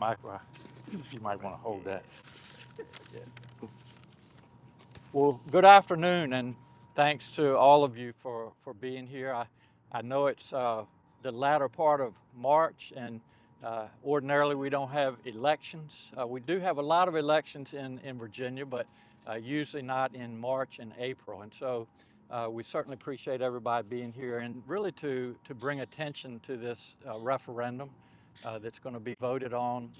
Michael, you might want to hold that. Yeah. Well, good afternoon, and thanks to all of you for being here. I know it's the latter part of March, and ordinarily we don't have elections. We do have a lot of elections in Virginia, but usually not in March and April. And so we certainly appreciate everybody being here and really to bring attention to this referendum that's going to be voted on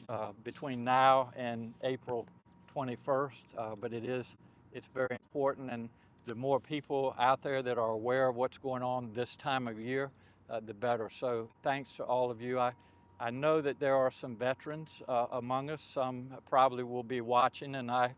between now and April 21st. But it's very important, and the more people out there that are aware of what's going on this time of year, the better. So thanks to all of you. I know that there are some veterans among us. Some probably will be watching, and I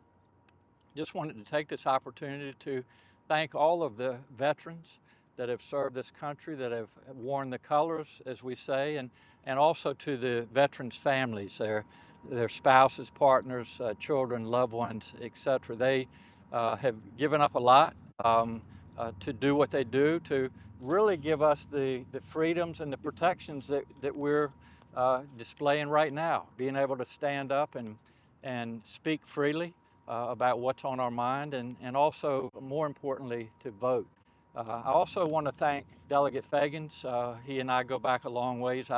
just wanted to take this opportunity to thank all of the veterans that have served this country, that have worn the colors, as we say, and also to the veterans' families, their spouses, partners, children, loved ones, etc. They have given up a lot to do what they do, to really give us the freedoms and the protections that we're displaying right now, being able to stand up and speak freely about what's on our mind, and also, more importantly, to vote. I also want to thank Delegate Fagans. He and I go back a long ways.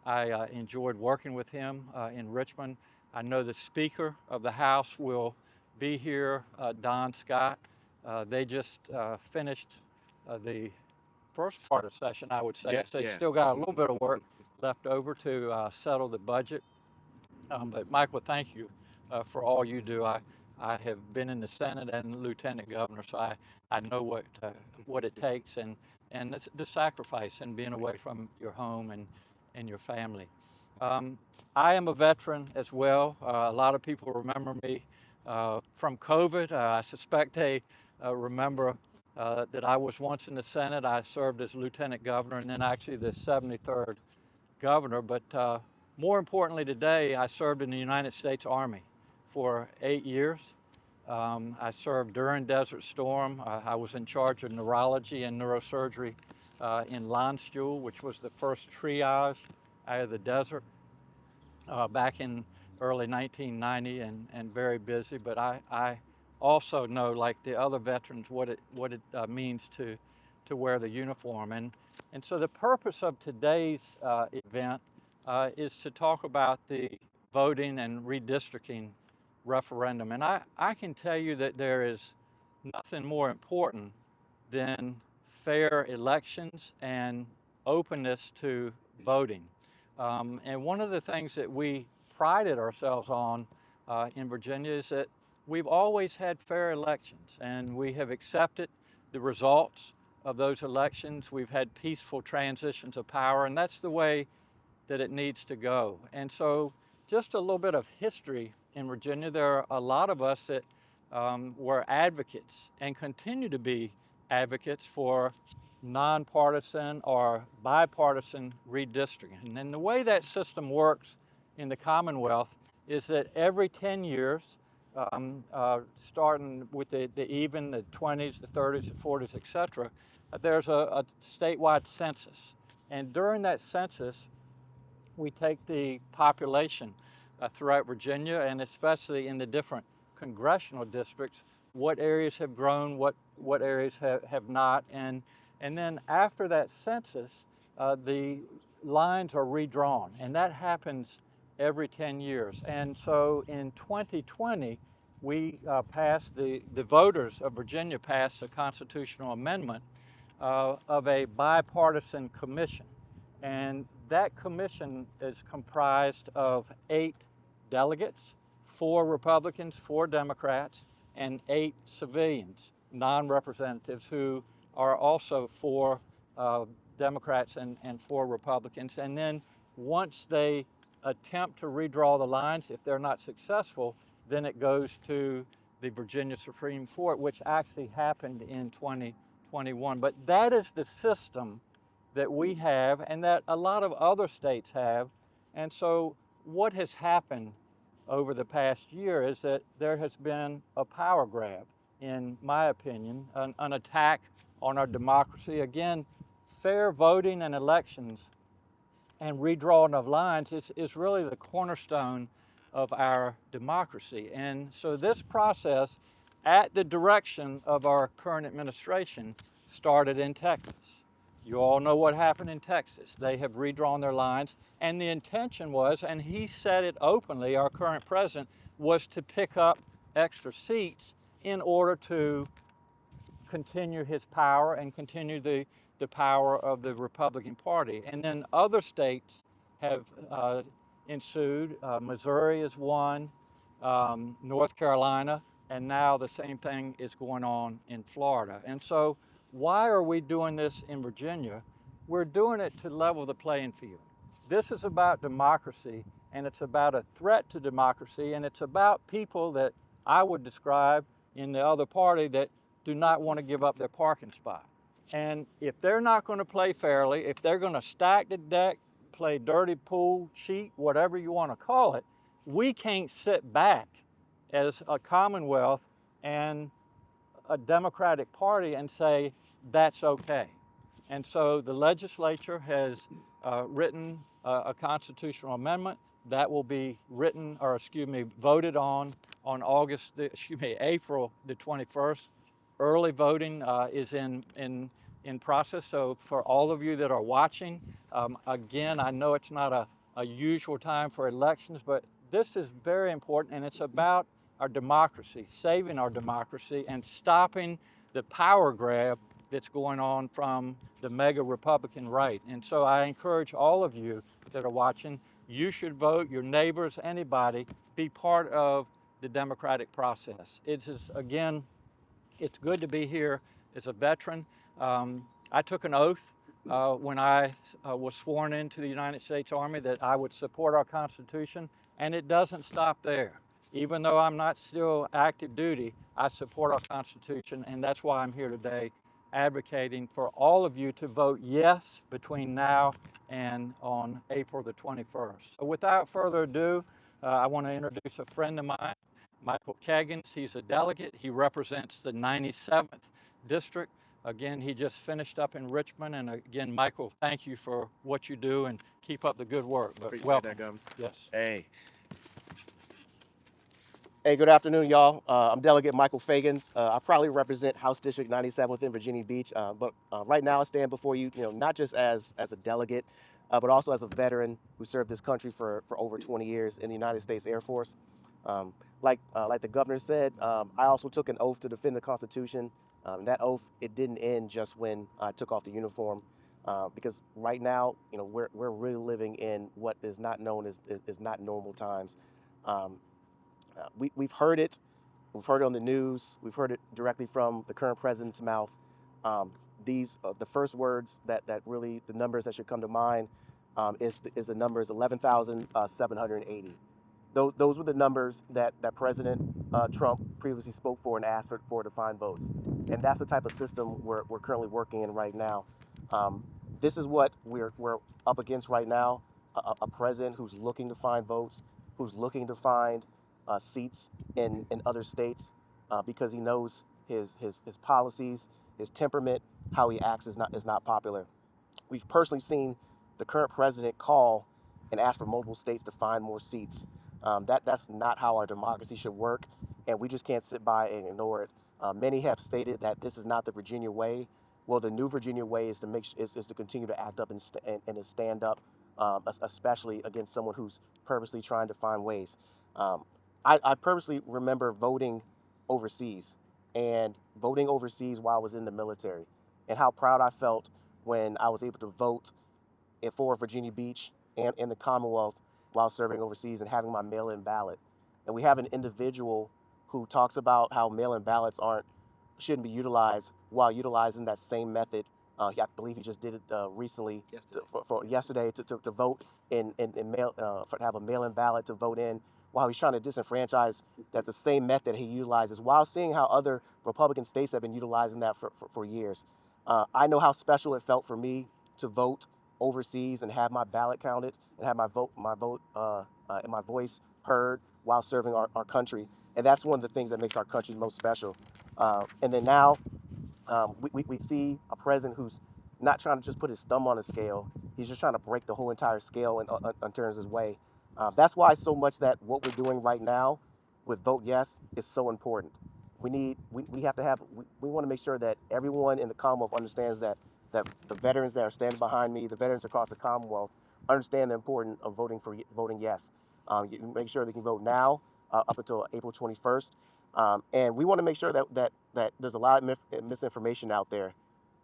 I enjoyed working with him in Richmond. I know the Speaker of the House will be here, Don Scott. They just finished the first part of session, I would say. Yeah, So they yeah. still got a little bit of work left over to settle the budget. But Michael, thank you for all you do. I have been in the Senate and lieutenant governor, so I know what it takes, and the sacrifice and being away from your home and your family. Um, I am a veteran as well. A lot of people remember me from COVID. I suspect they remember that I was once in the Senate. I served as lieutenant governor and then actually the 73rd governor. But more importantly, today, I served in the United States Army for 8 years. I served during Desert Storm. I was in charge of neurology and neurosurgery in Landstuhl, which was the first triage out of the desert back in early 1990, and very busy. But I also know, like the other veterans, what it means to wear the uniform. And so the purpose of today's event is to talk about the voting and redistricting referendum. And I can tell you that there is nothing more important than fair elections and openness to voting. And one of the things that we prided ourselves on in Virginia is that we've always had fair elections, and we have accepted the results of those elections. We've had peaceful transitions of power, and that's the way that it needs to go. And so, just a little bit of history in Virginia. There are a lot of us that were advocates and continue to be advocates for nonpartisan or bipartisan redistricting. And then the way that system works in the Commonwealth is that every 10 years, starting with the even, the 20s, the 30s, the 40s, et cetera, there's a statewide census. And during that census, we take the population throughout Virginia, and especially in the different congressional districts, what areas have grown, what areas have not. And then after that census, the lines are redrawn, and that happens every 10 years. And so in 2020, we passed, the voters of Virginia passed a constitutional amendment of a bipartisan commission. And that commission is comprised of 8 delegates, 4 Republicans, 4 Democrats, and 8 civilians, non-representatives, who are also 4 Democrats and 4 Republicans. And then once they attempt to redraw the lines, if they're not successful, then it goes to the Virginia Supreme Court, which actually happened in 2021. But that is the system that we have and that a lot of other states have. And so what has happened over the past year is that there has been a power grab, in my opinion, an attack on our democracy. Again, fair voting and elections and redrawing of lines is really the cornerstone of our democracy. And so this process, at the direction of our current administration, started in Texas. You all know what happened in Texas. They have redrawn their lines, and the intention was, and he said it openly, our current president, was to pick up extra seats in order to continue his power and continue the power of the Republican Party. And then other states have ensued. Missouri is one, North Carolina, and now the same thing is going on in Florida. And so, why are we doing this in Virginia? We're doing it to level the playing field. This is about democracy, and it's about a threat to democracy, and it's about people that I would describe in the other party that do not want to give up their parking spot. And if they're not going to play fairly, if they're going to stack the deck, play dirty pool, cheat, whatever you want to call it, we can't sit back as a Commonwealth and a Democratic Party and say that's okay. And so the legislature has written a constitutional amendment that will be voted on April the 21st. Early voting is in process. So for all of you that are watching, again, I know it's not a usual time for elections, but this is very important, and it's about our democracy, saving our democracy, and stopping the power grab that's going on from the mega Republican right. And so I encourage all of you that are watching, you should vote, your neighbors, anybody, be part of the democratic process. It is, again, it's good to be here as a veteran. I took an oath when I was sworn into the United States Army that I would support our Constitution, and it doesn't stop there. Even though I'm not still active duty, I support our Constitution, and that's why I'm here today advocating for all of you to vote yes between now and on April the 21st. So without further ado, I want to introduce a friend of mine, Michael Kagins. He's a delegate. He represents the 97th District. Again, he just finished up in Richmond. And again, Michael, thank you for what you do and keep up the good work. But Appreciate welcome. that, Governor. Yes. Hey, good afternoon, y'all. I'm Delegate Michael Fagins. I proudly represent House District 97 within Virginia Beach. But right now, I stand before you, not just as a delegate, but also as a veteran who served this country for over 20 years in the United States Air Force. Like the governor said, I also took an oath to defend the Constitution. That oath, it didn't end just when I took off the uniform, because right now, we're really living in what is not known as not normal times. We've heard it. We've heard it on the news. We've heard it directly from the current president's mouth. These the first words that really, the numbers that should come to mind is the numbers 11,780. Those were the numbers that President Trump previously spoke for and asked for to find votes. And that's the type of system we're currently working in right now. This is what we're up against right now, a president who's looking to find votes, who's looking to find seats in other states because he knows his policies, his temperament, how he acts is not popular. We've personally seen the current president call and ask for multiple states to find more seats. That's not how our democracy should work, and we just can't sit by and ignore it. Many have stated that this is not the Virginia way. Well, the new Virginia way is to continue to act up and to stand up, especially against someone who's purposely trying to find ways. I purposely remember voting overseas while I was in the military, and how proud I felt when I was able to vote for Virginia Beach and in the Commonwealth while serving overseas and having my mail-in ballot. And we have an individual who talks about how mail-in ballots shouldn't be utilized while utilizing that same method. I believe he just did it recently yesterday to vote in mail, to have a mail-in ballot to vote in, while he's trying to disenfranchise. That's the same method he utilizes, while seeing how other Republican states have been utilizing that for years. I know how special it felt for me to vote overseas and have my ballot counted and have my voice heard while serving our country. And that's one of the things that makes our country most special. And then now we see a president who's not trying to just put his thumb on the scale. He's just trying to break the whole entire scale in terms of his way. That's why so much that what we're doing right now with Vote Yes is so important. We have to have we want to make sure that everyone in the Commonwealth understands that the veterans that are standing behind me, the veterans across the Commonwealth, understand the importance of voting yes. You make sure they can vote now up until April 21st, and we want to make sure that there's a lot of misinformation out there.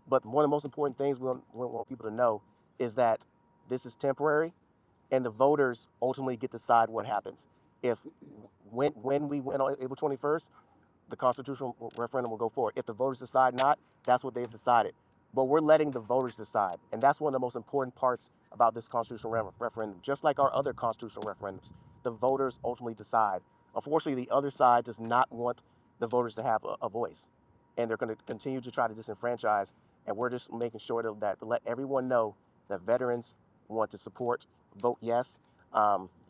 But one of the most important things we want people to know is that this is temporary, and the voters ultimately get to decide what happens. If when we win on April 21st, the constitutional referendum will go forward. If the voters decide not, that's what they've decided. But we're letting the voters decide. And that's one of the most important parts about this constitutional referendum. Just like our other constitutional referendums, the voters ultimately decide. Unfortunately, the other side does not want the voters to have a voice. And they're going to continue to try to disenfranchise. And we're just making sure to let everyone know that veterans want to support, vote yes.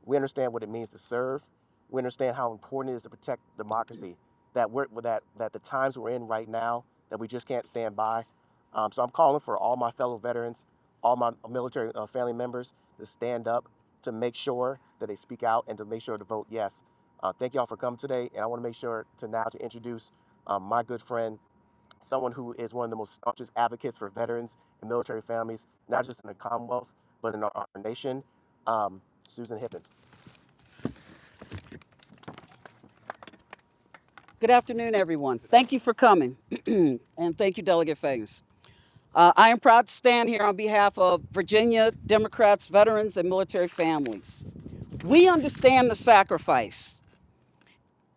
We understand what it means to serve. We understand how important it is to protect democracy. That the times we're in right now, that we just can't stand by. So I'm calling for all my fellow veterans, all my military family members to stand up, to make sure that they speak out, and to make sure to vote yes. Thank y'all for coming today, and I want to make sure to introduce my good friend, someone who is one of the most staunchest advocates for veterans and military families, not just in the Commonwealth, but in our nation, Susan Hippen. Good afternoon, everyone. Thank you for coming, and thank you, Delegate Fages. I am proud to stand here on behalf of Virginia Democrats, veterans, and military families. We understand the sacrifice,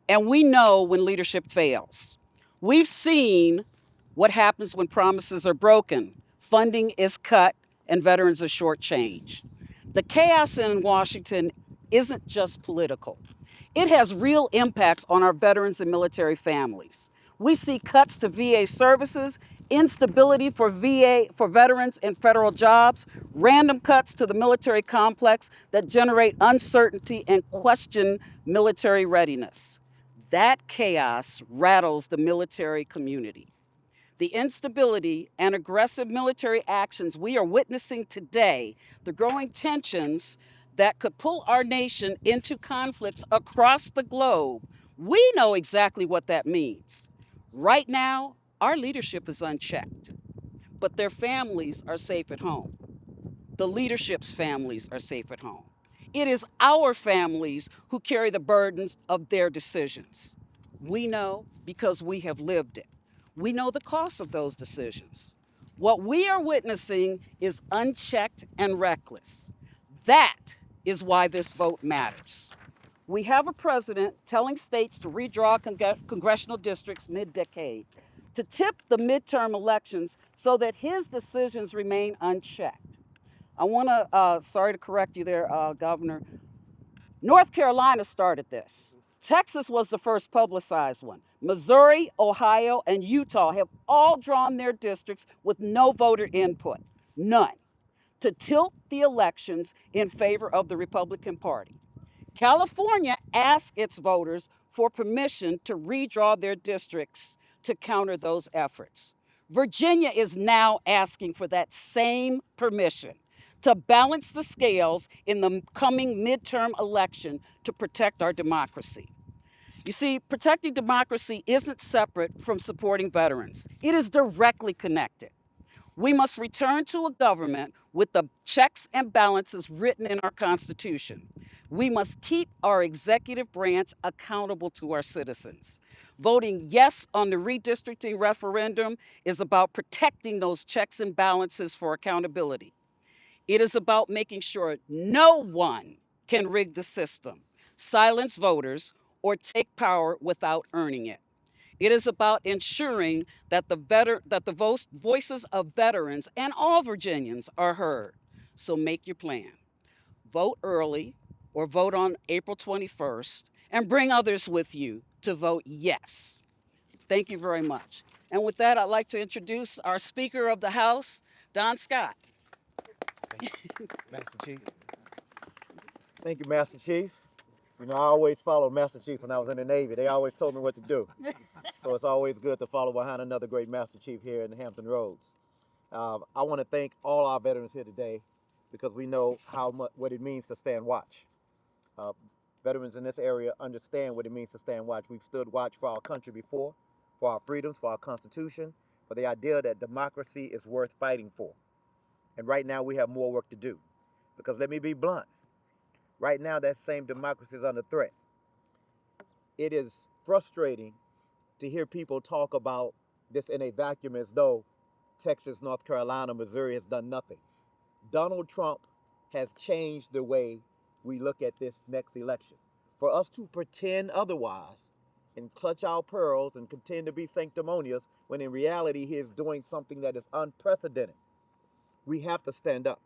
and we know when leadership fails. We've seen what happens when promises are broken, funding is cut, and veterans are shortchanged. The chaos in Washington isn't just political. It has real impacts on our veterans and military families. We see cuts to VA services, instability for veterans in federal jobs, random cuts to the military complex that generate uncertainty and question military readiness. That chaos rattles the military community. The instability and aggressive military actions we are witnessing today, the growing tensions that could pull our nation into conflicts across the globe, we know exactly what that means. Right now, our leadership is unchecked, but their families are safe at home. The leadership's families are safe at home. It is our families who carry the burdens of their decisions. We know because we have lived it. We know the cost of those decisions. What we are witnessing is unchecked and reckless. That is why this vote matters. We have a president telling states to redraw congressional districts mid-decade, to tip the midterm elections so that his decisions remain unchecked. I want to, sorry to correct you there, Governor. North Carolina started this. Texas was the first publicized one. Missouri, Ohio, and Utah have all drawn their districts with no voter input, none, to tilt the elections in favor of the Republican Party. California asked its voters for permission to redraw their districts to counter those efforts. Virginia is now asking for that same permission to balance the scales in the coming midterm election to protect our democracy. You see, protecting democracy isn't separate from supporting veterans. It is directly connected. We must return to a government with the checks and balances written in our Constitution. We must keep our executive branch accountable to our citizens. Voting yes on the redistricting referendum is about protecting those checks and balances for accountability. It is about making sure no one can rig the system, silence voters, or take power without earning it. It is about ensuring that the voices of veterans and all Virginians are heard. So make your plan. Vote early or vote on April 21st and bring others with you to vote yes. Thank you very much. And with that, I'd like to introduce our Speaker of the House, Don Scott. Master Chief. Thank you, Master Chief. You know, I always followed Master Chief when I was in the Navy. They always told me what to do. So it's always good to follow behind another great Master Chief here in Hampton Roads. I want to thank all our veterans here today. because we know how much what it means to stand watch. Uh, Veterans in this area understand what it means to stand watch. We've stood watch for our country before, for our freedoms, for our Constitution, for the idea that democracy is worth fighting for. And right now we have more work to do. Because let me be blunt. Right now that same democracy is under threat. It is frustrating to hear people talk about this in a vacuum as though Texas, North Carolina, Missouri has done nothing. Donald Trump has changed the way we look at this next election. For us to pretend otherwise and clutch our pearls and continue to be sanctimonious when in reality he is doing something that is unprecedented, we have to stand up.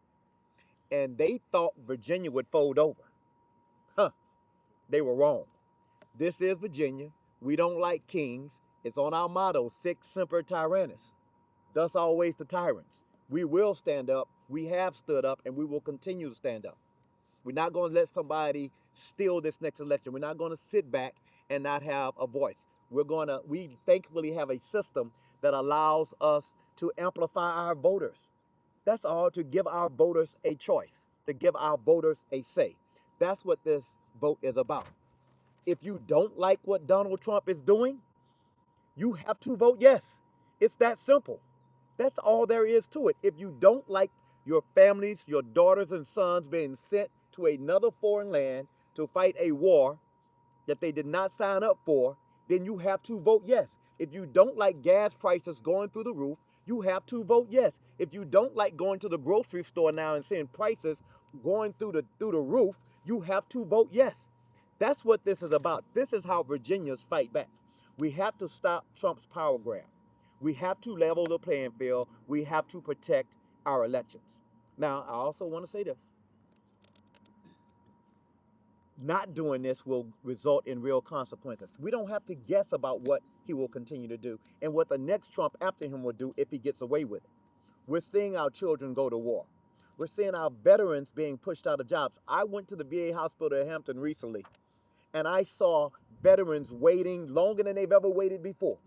And they thought Virginia would fold over. Huh, they were wrong. This is Virginia. We don't like kings. It's on our motto, Sic Semper Tyrannis. Thus always the tyrants. We will stand up. We have stood up, and we will continue to stand up. We're not going to let somebody steal this next election. We're not going to sit back and not have a voice. We thankfully have a system that allows us to amplify our voters. That's all, to give our voters a choice, to give our voters a say. That's what this vote is about. If you don't like what Donald Trump is doing, you have to vote yes. It's that simple. That's all there is to it. If you don't like your families, your daughters and sons being sent to another foreign land to fight a war that they did not sign up for, then you have to vote yes. If you don't like gas prices going through the roof, you have to vote yes. If you don't like going to the grocery store now and seeing prices going through the roof, you have to vote yes. That's what this is about. This is how Virginians fight back. We have to stop Trump's power grab. We have to level the playing field. We have to protect our elections. Now, I also want to say this. Not doing this will result in real consequences. We don't have to guess about what he will continue to do and what the next Trump after him will do if he gets away with it. We're seeing our children go to war. We're seeing our veterans being pushed out of jobs. I went to the VA hospital at Hampton recently, and I saw veterans waiting longer than they've ever waited before.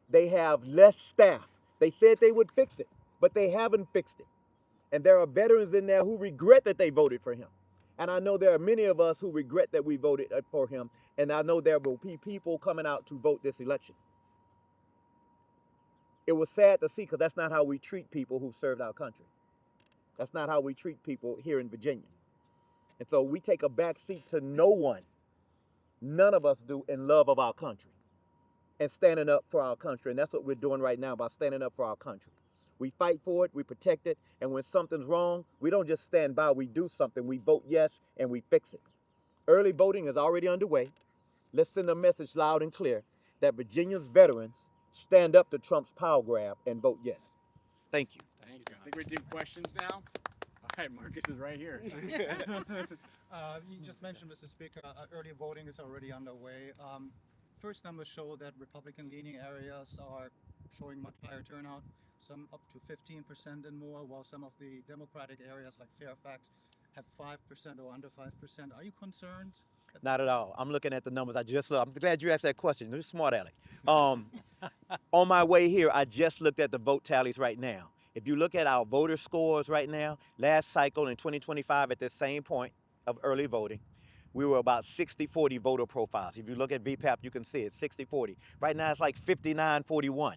They have less staff. They said they would fix it, but they haven't fixed it. And there are veterans in there who regret that they voted for him. And I know there are many of us who regret that we voted for him. And I know there will be people coming out to vote this election. It was sad to see, because that's not how we treat people who served our country. That's not how we treat people here in Virginia. And so we take a back seat to no one. None of us do, in love of our country and standing up for our country. And that's what we're doing right now by standing up for our country. We fight for it, we protect it, and when something's wrong, we don't just stand by, we do something. We vote yes, and we fix it. Early voting is already underway. Let's send a message loud and clear that Virginia's veterans stand up to Trump's power grab and vote yes. Thank you. Thank you. I think we're doing questions now. All right, Marcus is right here. You just mentioned, Mr. Speaker, early voting is already underway. First numbers show that Republican-leaning areas are showing much higher turnout, some up to 15% and more, while some of the Democratic areas like Fairfax have 5% or under 5%. Are you concerned? Not at all. I'm looking at the numbers. I'm glad you asked that question. You're smart, Alec. On my way here, I just looked at the vote tallies right now. If you look at our voter scores right now, last cycle in 2025 at this same point of early voting, we were about 60-40 voter profiles. If you look at VPAP, you can see it, 60-40. Right now, it's like 59-41.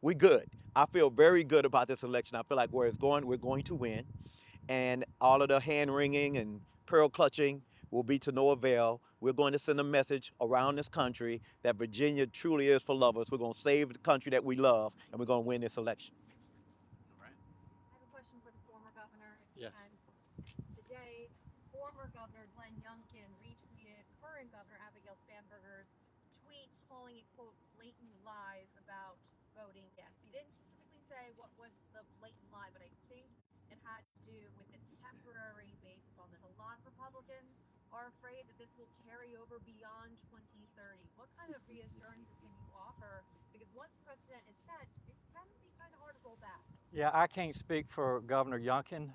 We're good. I feel very good about this election. I feel like where it's going, we're going to win. And all of the hand-wringing and pearl clutching will be to no avail. We're going to send a message around this country that Virginia truly is for lovers. We're going to save the country that we love, and we're going to win this election. All right. I have a question for the former governor. Yes. Today, former Governor Glenn Youngkin retweeted current Governor Abigail Spanberger's tweet calling it, quote, blatant lies about voting yes. He didn't specifically say what was the blatant lie, but I think it had to do with the temporary basis on this. A lot of Republicans are afraid that this will carry over beyond 2030. What kind of reassurances can you offer? Because once precedent is set, it can be kind of hard to roll back. Yeah, I can't speak for Governor Youngkin,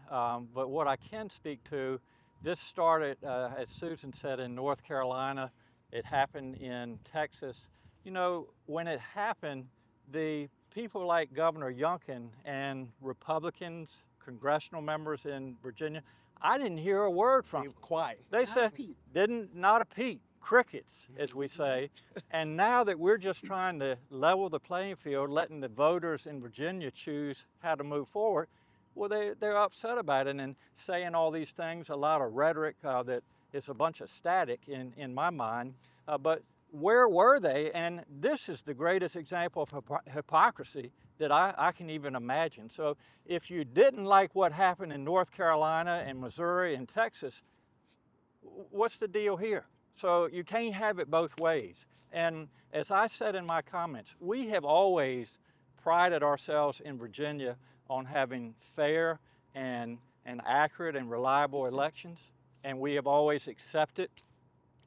but what I can speak to, this started, as Susan said, in North Carolina. It happened in Texas. You know, when it happened, the people like Governor Youngkin and Republicans, congressional members in Virginia. I didn't hear a word from They them. were quiet. They said, not a peep, crickets, as we say. And now that we're just trying to level the playing field, letting the voters in Virginia choose how to move forward, well, they're upset about it and saying all these things, a lot of rhetoric that is a bunch of static in my mind. But where were they? And this is the greatest example of hypocrisy that I can even imagine. So if you didn't like what happened in North Carolina and Missouri and Texas, what's the deal here? So you can't have it both ways. And as I said in my comments, we have always prided ourselves in Virginia on having fair and accurate and reliable elections. And we have always accepted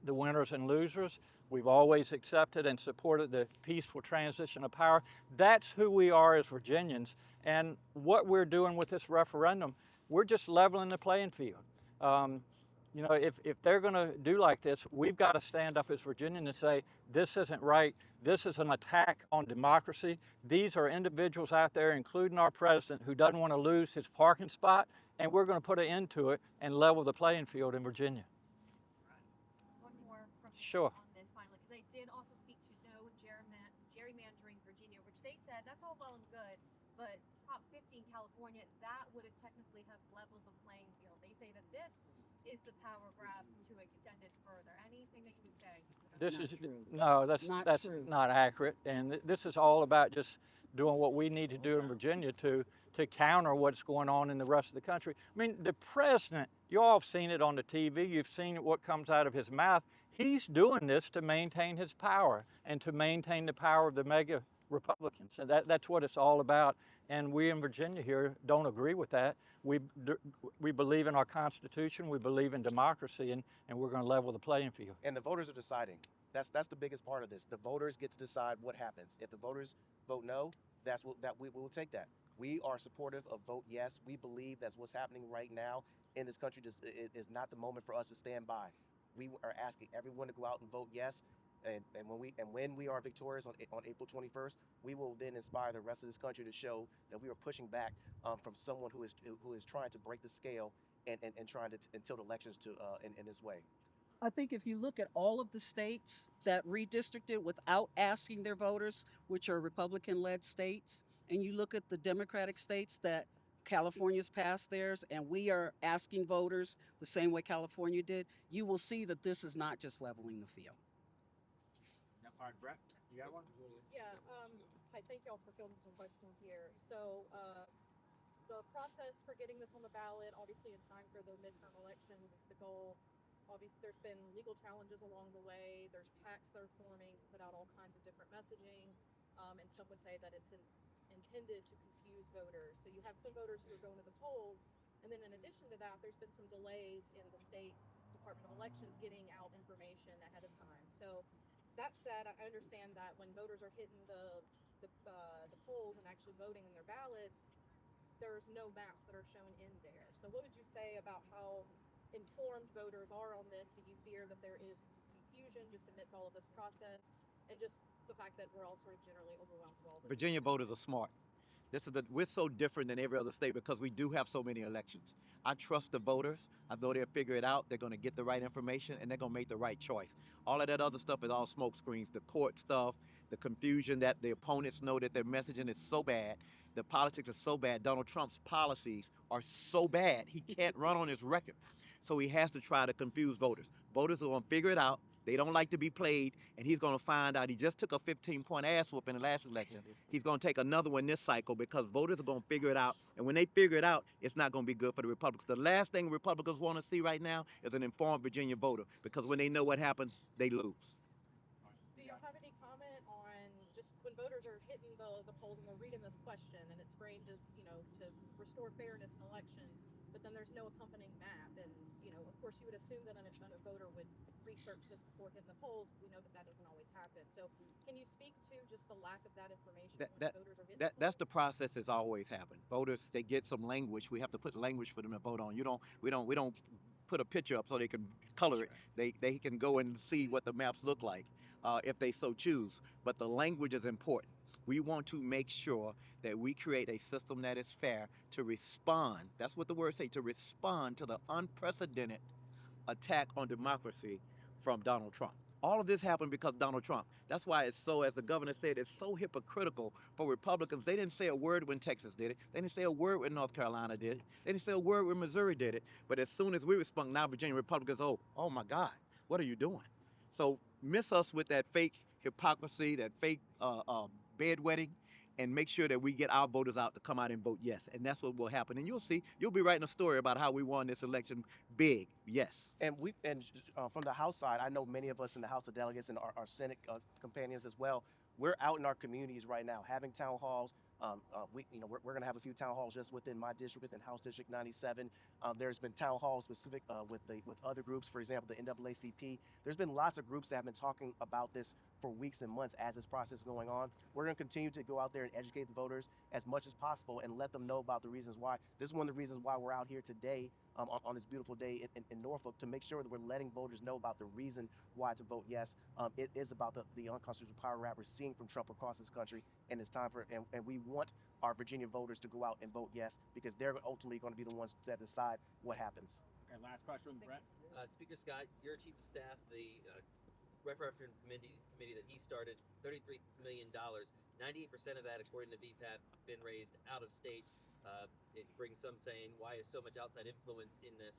the winners and losers. We've always accepted and supported the peaceful transition of power. That's who we are as Virginians. And what we're doing with this referendum, we're just leveling the playing field. You know, if they're going to do like this, we've got to stand up as Virginians and say, this isn't right. This is an attack on democracy. These are individuals out there, including our president, who doesn't want to lose his parking spot, and we're going to put an end to it and level the playing field in Virginia. One more from me Sure. on this finally, because they did also speak to no gerrymandering Virginia, which they said that's all well and good, but Prop 15 California, that would have technically have leveled the playing field. They say that this is the power grab to extend it further. Anything that you would say? This Not is true. no, that's Not that's true. not accurate. And this is all about just doing what we need to do in Virginia to counter what's going on in the rest of the country. I mean, the president, you all have seen it on the TV. You've seen what comes out of his mouth. He's doing this to maintain his power and to maintain the power of the mega Republicans. And that's what it's all about. And we in Virginia here don't agree with that. We believe in our Constitution. We believe in democracy, and we're going to level the playing field. And the voters are deciding. That's the biggest part of this. The voters get to decide what happens. If the voters vote no, we will take that. We are supportive of vote yes. We believe that's what's happening right now in this country. Just is not the moment for us to stand by. We are asking everyone to go out and vote yes. And when we are victorious on April 21st, we will then inspire the rest of this country to show that we are pushing back from someone who is trying to break the scale and trying to tilt elections to in this way. I think if you look at all of the states that redistricted without asking their voters, which are Republican-led states, and you look at the Democratic states that California's passed theirs, and we are asking voters the same way California did, you will see that this is not just leveling the field. All right, Brett, you got one? Yeah, hi, thank y'all for fielding some questions here. So, the process for getting this on the ballot, obviously in time for the midterm elections, is the goal. Obviously, there's been legal challenges along the way. There's PACs that are forming, put out all kinds of different messaging, and some would say that it's intended to confuse voters. So you have some voters who are going to the polls, and then in addition to that, there's been some delays in the state Department of Elections getting out information ahead of time. So that said, I understand that when voters are hitting the polls and actually voting in their ballot, there's no maps that are shown in there. So what would you say about how informed voters are on this? Do you fear that there is confusion just amidst all of this process, and just the fact that we're all sort of generally overwhelmed with all this? Virginia voters are smart. We're so different than every other state because we do have so many elections. I trust the voters. I know they'll figure it out. They're going to get the right information, and they're going to make the right choice. All of that other stuff is all smoke screens. The court stuff, the confusion that the opponents know that their messaging is so bad. The politics is so bad. Donald Trump's policies are so bad. He can't run on his record. So he has to try to confuse voters. Voters are going to figure it out. They don't like to be played, and he's going to find out he just took a 15-point ass whoop in the last election. He's going to take another one this cycle because voters are going to figure it out. And when they figure it out, it's not going to be good for the Republicans. The last thing Republicans want to see right now is an informed Virginia voter, because when they know what happened, they lose. Do you have any comment on just when voters are hitting the polls and they're reading this question and it's framed as, to restore fairness in elections, but then there's no accompanying map, and, of course you would assume that a voter would research this before hitting the polls. We know that doesn't always happen. So can you speak to just the lack of that information when voters are hitting the polls? That's the process that's always happened. Voters, they get some language. We have to put language for them to vote on. We don't put a picture up so they can color it. They can go and see what the maps look like if they so choose. But the language is important. We want to make sure that we create a system that is fair to respond. That's what the words say, to respond to the unprecedented attack on democracy from Donald Trump. All of this happened because of Donald Trump. That's why it's so, as the governor said, it's so hypocritical for Republicans. They didn't say a word when Texas did it. They didn't say a word when North Carolina did it. They didn't say a word when Missouri did it. But as soon as we respond, now Virginia Republicans, oh my God, what are you doing? So miss us with that fake hypocrisy, that fake bedwetting, and make sure that we get our voters out to come out and vote yes. And that's what will happen. And you'll see, you'll be writing a story about how we won this election big, yes. And from the House side, I know many of us in the House of Delegates and our Senate companions as well. We're out in our communities right now, having town halls. We're going to have a few town halls just within my district, within House District 97. There's been town halls specific with other groups, for example, the NAACP. There's been lots of groups that have been talking about this for weeks and months as this process is going on. We're going to continue to go out there and educate the voters as much as possible and let them know about the reasons why. This is one of the reasons why we're out here today on this beautiful day in Norfolk, to make sure that we're letting voters know about the reason why to vote yes. It is about the unconstitutional power grab we're seeing from Trump across this country, and it's time for, and we want our Virginia voters to go out and vote yes, because they're ultimately going to be the ones that decide what happens. Okay, last question, Brett. Speaker Scott, your chief of staff, the referendum committee that he started, $33 million. 98% of that, according to VPAP, been raised out of state. It brings some saying, why is so much outside influence in this?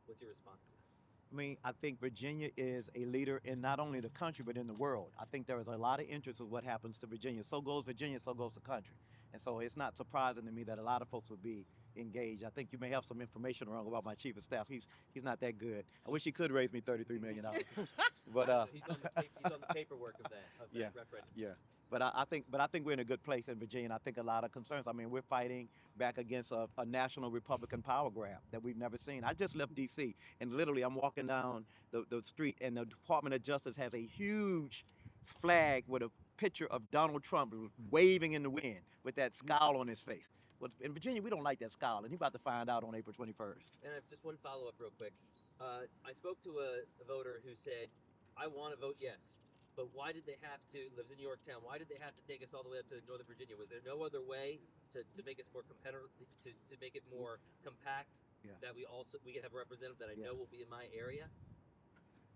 What's your response to that? I mean, I think Virginia is a leader in not only the country, but in the world. I think there is a lot of interest in what happens to Virginia. So goes Virginia, so goes the country. And so it's not surprising to me that a lot of folks would be engaged. I think you may have some information wrong about my chief of staff. He's not that good. I wish he could raise me $33 million. But he's on the paperwork of that yeah, referendum. yeah. But I think we're in a good place in Virginia. And I think a lot of concerns. I mean, we're fighting back against a national Republican power grab that we've never seen. I just left D.C. and literally I'm walking down the street, and the Department of Justice has a huge flag with a picture of Donald Trump waving in the wind with that scowl on his face. But in Virginia, we don't like that scowl, and he's about to find out on April 21st. And I have just one follow-up real quick. I spoke to a voter who said, I want to vote yes. But why did they have to, lives in Yorktown, why did they have to take us all the way up to Northern Virginia? Was there no other way to make us more competitive, to make it more compact, that we could have a representative that I know will be in my area?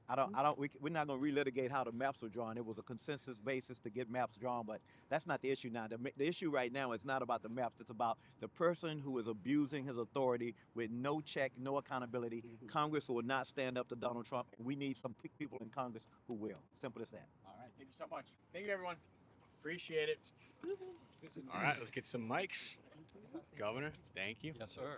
We're not going to relitigate how the maps were drawn. It was a consensus basis to get maps drawn, but that's not the issue now. The issue right now is not about the maps. It's about the person who is abusing his authority with no check, no accountability. Congress will not stand up to Donald Trump. We need some people in Congress who will. Simple as that. All right, thank you so much. Thank you, everyone. Appreciate it. All right, let's get some mics. Governor, thank you. Yes, sir.